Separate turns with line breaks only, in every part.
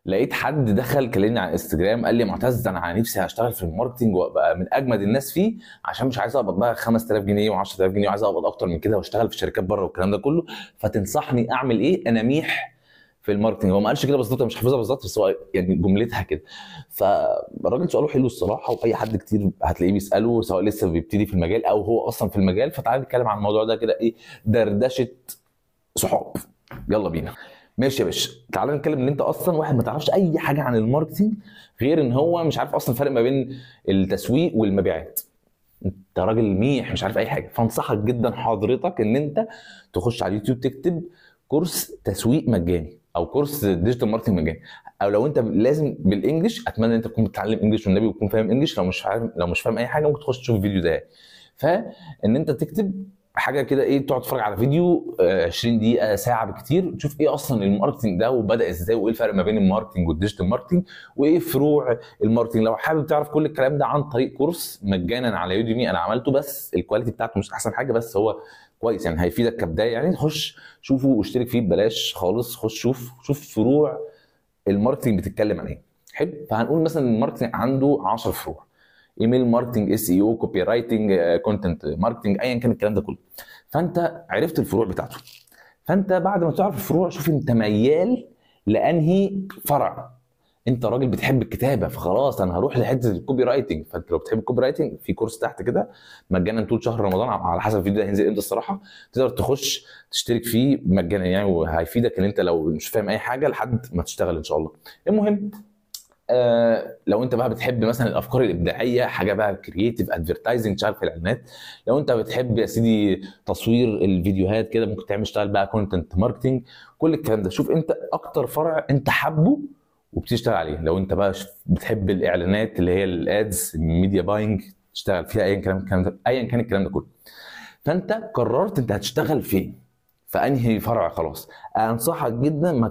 لقيت حد دخل كلمني على انستجرام قال لي معتز انا نفسي هشتغل في الماركتنج وابقى من اجمد الناس فيه، عشان مش عايز اقبض بقى 5000 جنيه و10000 جنيه وعايز اقبض اكتر من كده واشتغل في شركات بره والكلام ده كله. فتنصحني اعمل ايه؟ انا ميح في الماركتنج. هو ما قالش كده بالظبط، مش حافظها بالظبط، بس هو يعني جملتها كده. فالراجل سؤاله حلو الصراحه، واي حد كتير هتلاقيه بيساله سواء لسه بيبتدي في المجال او هو اصلا في المجال. فتعالى نتكلم عن الموضوع ده كده، ايه دردشه صحاب. يلا بينا. ماشي يا باشا، تعالى نتكلم ان انت اصلا واحد ما تعرفش اي حاجه عن الماركتنج، غير ان هو مش عارف اصلا الفرق ما بين التسويق والمبيعات. انت راجل ميح مش عارف اي حاجه. فانصحك جدا حضرتك ان انت تخش على اليوتيوب تكتب كورس تسويق مجاني او كورس ديجيتال ماركتنج مجاني. او لو انت لازم بالانجلش، اتمنى ان انت تكون بتتعلم انجلش والنبي وتكون فاهم انجلش. لو مش فاهم اي حاجه ممكن تخش تشوف الفيديو ده. فان انت تكتب حاجه كده، ايه، تقعد تتفرج على فيديو 20 دقيقه ساعه بكتير، تشوف ايه اصلا الماركتنج ده وبدا ازاي، وايه الفرق ما بين الماركتنج والديجيتال ماركتنج، وايه فروع الماركتنج. لو حابب تعرف كل الكلام ده عن طريق كورس مجانا على يوديمي انا عملته، بس الكواليتي بتاعته مش احسن حاجه، بس هو كويس يعني هيفيدك كبدايه. يعني خش شوفه واشترك فيه ببلاش خالص. خش شوف فروع الماركتنج بتتكلم عن ايه. حلو. فهنقول مثلا الماركتنج عنده 10 فروع: ايميل ماركتنج، اس اي او، كوبي رايتنج، كونتنت ماركتنج، ايا كان الكلام ده كله. فانت عرفت الفروع بتاعته. فانت بعد ما تعرف الفروع شوف انت ميال لانهي فرع. انت راجل بتحب الكتابه، فخلاص انا هروح لحته الكوبي رايتنج. فانت لو بتحب الكوبي رايتنج في كورس تحت كده مجانا طول شهر رمضان، على حسب الفيديو ده هينزل امتى الصراحه، تقدر تخش تشترك فيه مجانا يعني، وهيفيدك ان انت لو مش فاهم اي حاجه لحد ما تشتغل ان شاء الله. المهم، لو انت بقى بتحب مثلا الافكار الابداعيه، حاجه بقى كرييتيف ادفرتايزنج، تشتغل في الاعلانات. لو انت بتحب يا سيدي تصوير الفيديوهات كده، ممكن تعمل تشتغل بقى كونتنت ماركتنج. كل الكلام ده شوف انت اكتر فرع انت حابه وبتشتغل عليه. لو انت بقى بتحب الاعلانات اللي هي الادز، الميديا باينج، تشتغل فيها ايا كان الكلام ده، ايا كان الكلام ده كله. فانت قررت انت هتشتغل فين، فانهي فرع. خلاص انصحك جدا ما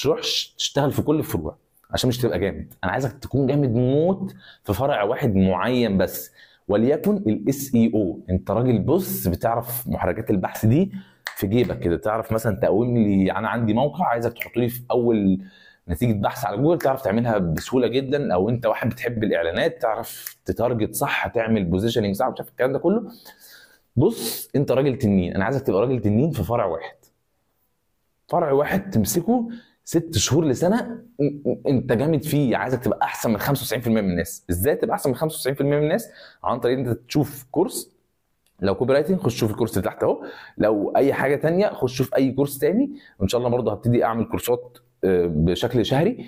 تروحش تشتغل في كل الفروع عشان مش تبقى جامد. انا عايزك تكون جامد موت في فرع واحد معين بس، وليكن الاس اي او. انت راجل بص بتعرف محركات البحث دي في جيبك كده، تعرف مثلا تقوم لي انا عندي موقع عايزك تحط لي في اول نتيجه بحث على جوجل، تعرف تعملها بسهوله جدا. او انت واحد بتحب الاعلانات، تعرف تتارجت صح، تعمل بوزيشننج صح، مش عارف الكلام ده كله. بص انت راجل تنين، انا عايزك تبقى راجل تنين في فرع واحد. فرع واحد تمسكه 6 شهور لسنه انت جامد فيه. عايزك تبقى احسن من 95% من الناس. ازاي تبقى احسن من 95% من الناس؟ عن طريق انت تشوف كورس. لو كوبي رايتنج خش شوف الكورس اللي تحت اهو. لو اي حاجه تانية خش شوف اي كورس تاني. وان شاء الله برضه هبتدي اعمل كورسات بشكل شهري.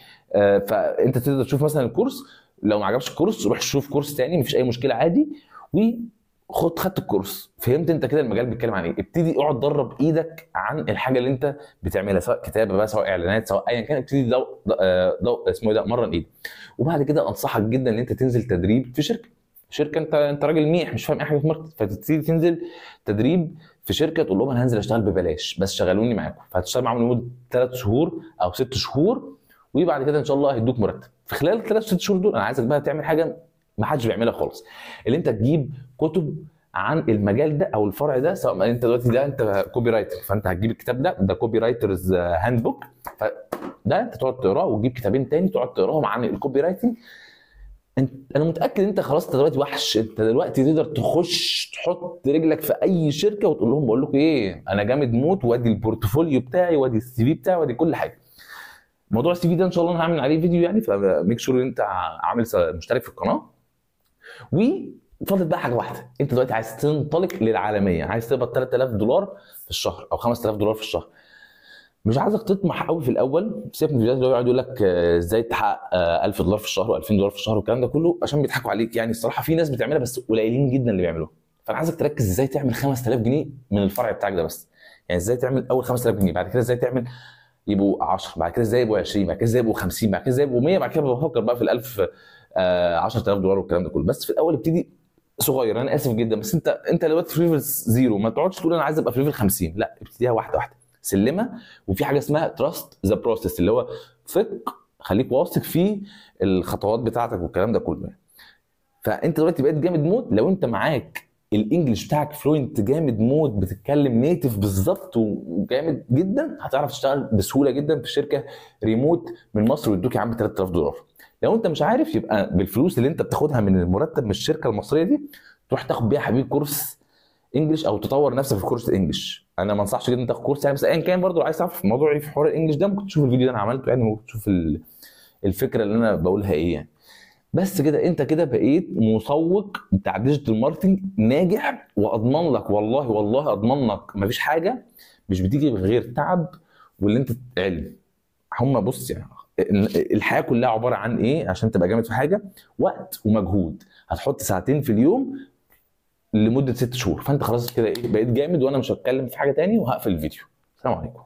فانت تقدر تشوف مثلا الكورس، لو ما عجبش الكورس روح شوف كورس تاني، مفيش اي مشكله عادي. خدت الكورس، فهمت انت كده المجال بيتكلم عن ايه، ابتدي اقعد درب ايدك عن الحاجه اللي انت بتعملها، سواء كتابه بقى، سواء اعلانات، سواء ايا كان. ابتدي اسمه ايه ده، مرن ايدك. وبعد كده انصحك جدا ان انت تنزل تدريب في شركه. انت راجل ميح مش فاهم اي حاجه في ماركتنج، فتبتدي تنزل تدريب في شركه، تقول لهم انا هنزل اشتغل ببلاش بس شغلوني معاكم. فهتشتغل معاهم لمده 3 شهور او 6 شهور، وبعد كده ان شاء الله هيدوك مرتب. في خلال 3 6 شهور دول انا عايزك بقى تعمل حاجه ما حدش بيعملها خالص، اللي انت تجيب كتب عن المجال ده او الفرع ده. سواء انت دلوقتي ده انت كوبي رايتر، فانت هتجيب الكتاب ده كوبي رايترز هاند بوك، فده انت تقعد تقراه، وتجيب كتابين تاني تقعد تقراهم عن الكوبي رايتنج. انا متاكد انت خلاص انت دلوقتي وحش. انت دلوقتي تقدر تخش تحط رجلك في اي شركه وتقول لهم بقول لكم ايه، انا جامد موت، وادي البورتفوليو بتاعي، وادي السي في بتاعي، وادي كل حاجه. موضوع السي في ده ان شاء الله انا هعمل عليه فيديو يعني، فميك شور ان انت عامل مشترك في القناه. وفضلت بقى حاجه واحده، انت دلوقتي عايز تنطلق للعالميه، عايز تقبض 3000 دولار في الشهر او 5000 دولار في الشهر. مش عايزك تطمح قوي في الاول. سيبك من الفيديوهات اللي يقعد يقول لك ازاي تحقق 1000 دولار في الشهر و2000 دولار في الشهر والكلام ده كله، عشان بيضحكوا عليك يعني. الصراحه في ناس بتعملها بس قليلين جدا اللي بيعملوها. فانا عايزك تركز ازاي تعمل 5000 جنيه من الفرع بتاعك ده بس. يعني ازاي تعمل اول 5000 جنيه، بعد كده ازاي تعمل يبقوا 10، بعد كده ازاي يبقوا 20، بعد كده ازاي يبقوا 50، بعد كده ازاي يبقوا 100، بعد كده بفكر بقى في ال1000 10000 دولار والكلام ده كله. بس في الاول ابتدي صغير. انا اسف جدا بس انت دلوقتي في ليفل زيرو، ما تقعدش تقول انا عايز ابقى في ليفل 50، لا، ابتديها واحده واحده سلمه. وفي حاجه اسمها تراست ذا بروسيس، اللي هو ثق، خليك واثق في الخطوات بتاعتك والكلام ده كله. فانت دلوقتي بقيت جامد موت لو انت معاك الانجليش بتاعك فلوينت جامد مود، بتتكلم نيتف بالظبط وجامد جدا، هتعرف تشتغل بسهوله جدا في شركه ريموت من مصر ويدوك يا عم $3000. لو انت مش عارف، يبقى بالفلوس اللي انت بتاخدها من المرتب من الشركه المصريه دي تروح تاخد بيها حبيبي كورس انجلش او تطور نفسك في كورس انجلش. انا ما انصحش جدا تاخد كورس يعني، بس ايا كان برضو عايز تعرف موضوع ايه في حوار الانجليش ده، ممكن تشوف الفيديو ده انا عملته يعني، ممكن تشوف الفكره اللي انا بقولها ايه يعني. بس كده انت كده بقيت مسوق بتاع ديجيتال ماركتنج ناجح، واضمن لك والله والله اضمن لك مفيش حاجه مش بتيجي غير تعب واللي انت علم. هم بص يعني الحياه كلها عباره عن ايه عشان تبقى جامد في حاجه؟ وقت ومجهود. هتحط ساعتين في اليوم لمده 6 شهور، فانت خلاص كده ايه بقيت جامد. وانا مش هتكلم في حاجه تاني وهقفل الفيديو. السلام عليكم.